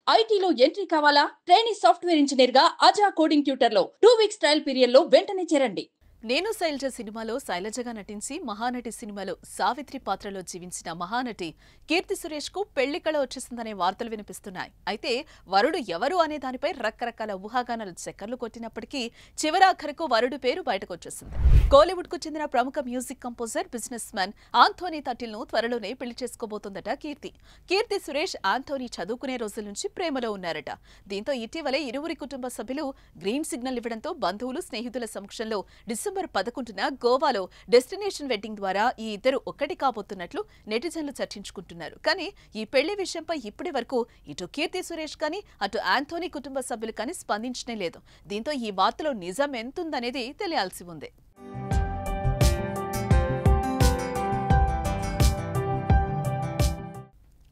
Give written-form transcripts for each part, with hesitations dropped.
ఐటీలో ఎంట్రీ కావాలా? Trainee software engineer గా అజా కోడింగ్ ట్యూటర్ లో 2 వీక్స్ ట్రయల్ పీరియడ్ లో వెంటనే చేరండి. నేను శైలజ సినిమాలో శైలజగా నటించి మహానటి సినిమాలో సావిత్రి పాత్రలో జీవించిన మహానటి కీర్తి సురేష్ కు పెళ్లి కళ వచ్చేసిందనే వార్తలు వినిపిస్తున్నాయి. అయితే వరుడు ఎవరు అనే దానిపై రకరకాల ఊహాగానాలు చక్కర్లు కొట్టినప్పటికీ చివరాఖరకు వరుడు పేరు బయటకు వచ్చేసింది. కోలీవుడ్ కు చెందిన ప్రముఖ music composer businessman Antony Thattil ను త్వరలోనే పెళ్లి చేసుకోబోతోందట కీర్తి సురేష్ ఆంథోనీ చదువుకునే రోజుల నుంచి ప్రేమలో ఉన్నారట. దీంతో ఇటీవలే ఇరువురి కుటుంబ సభ్యులు గ్రీన్ సిగ్నల్ ఇవ్వడంతో బంధువులు స్నేహితుల సమక్షంలో డిసెంబర్ 11న గోవాలో డెస్టినేషన్ వెడ్డింగ్ ద్వారా ఈ ఇద్దరు ఒక్కటి కాబోతున్నట్లు నెటిజన్లు చర్చించుకుంటున్నారు. కానీ ఈ పెళ్లి విషయంపై ఇప్పటి వరకు ఇటు కీర్తి సురేష్ కానీ అటు ఆంథోనీ కుటుంబ సభ్యులు కానీ స్పందించనే లేదు. దీంతో ఈ వార్తలో నిజం ఎంతుందనేది తెలియాల్సి ఉంది.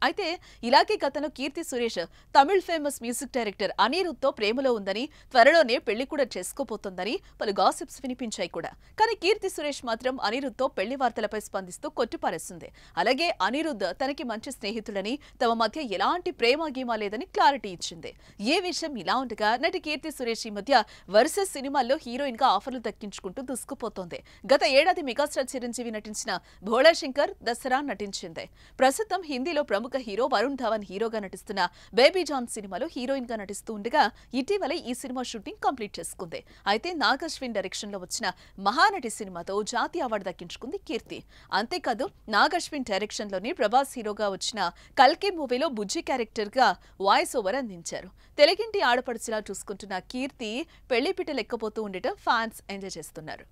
అయితే ఇలాగే గతంలో Keerthy Suresh Tamil famous music director Anirudh తో ప్రేమలో ఉందని, త్వరలోనే పెళ్లి కూడా చేసుకోబోతోందని పలు గాసిప్స్ వినిపించాయి కూడా. కానీ కీర్తి సురేష్ మాత్రం అనిరుద్ తో పెళ్లి వార్తలపై స్పందిస్తూ కొట్టిపారేస్తుంది. అలాగే అనిరుద్ తనకి మంచి స్నేహితుడని, తమ మధ్య ఎలాంటి ప్రేమ గీమా లేదని క్లారిటీ ఇచ్చింది. ఏ విషయం ఇలా ఉండగా నటి కీర్తి సురేష్ ఈ మధ్య వరుస సినిమాల్లో హీరోయిన్ గా ఆఫర్లు దక్కించుకుంటూ దూసుకుపోతోంది. గత ఏడాది మెగాస్టార్ చిరంజీవి నటించిన భోళా శంకర్ దసరా నటించింది. ప్రస్తుతం హిందీలో ప్రముఖ హీరో వరుణ్ ధవన్ హీరోగా నటిస్తున్న బేబీ జాన్ సినిమాలో హీరోయిన్ గా నటిస్తూ ఉండగా ఇటీవలే ఈ సినిమా షూటింగ్ కంప్లీట్ చేసుకుంది. అయితే నాగ్ అశ్విన్ డైరెక్షన్ లో వచ్చిన మహానటి సినిమాతో జాతీయ అవార్డు దక్కించుకుంది కీర్తి. అంతేకాదు నాగ్ అశ్విన్ డైరెక్షన్ లోని ప్రభాస్ హీరోగా వచ్చిన కల్కి మూవీలో బుజ్జి క్యారెక్టర్ గా వాయిస్ ఓవర్ అందించారు. తెలుగింటి ఆడపడుచులా చూసుకుంటున్న కీర్తి పెళ్లిపీట లెక్కపోతూ ఉండటం ఫ్యాన్స్ ఎంజాయ్ చేస్తున్నారు.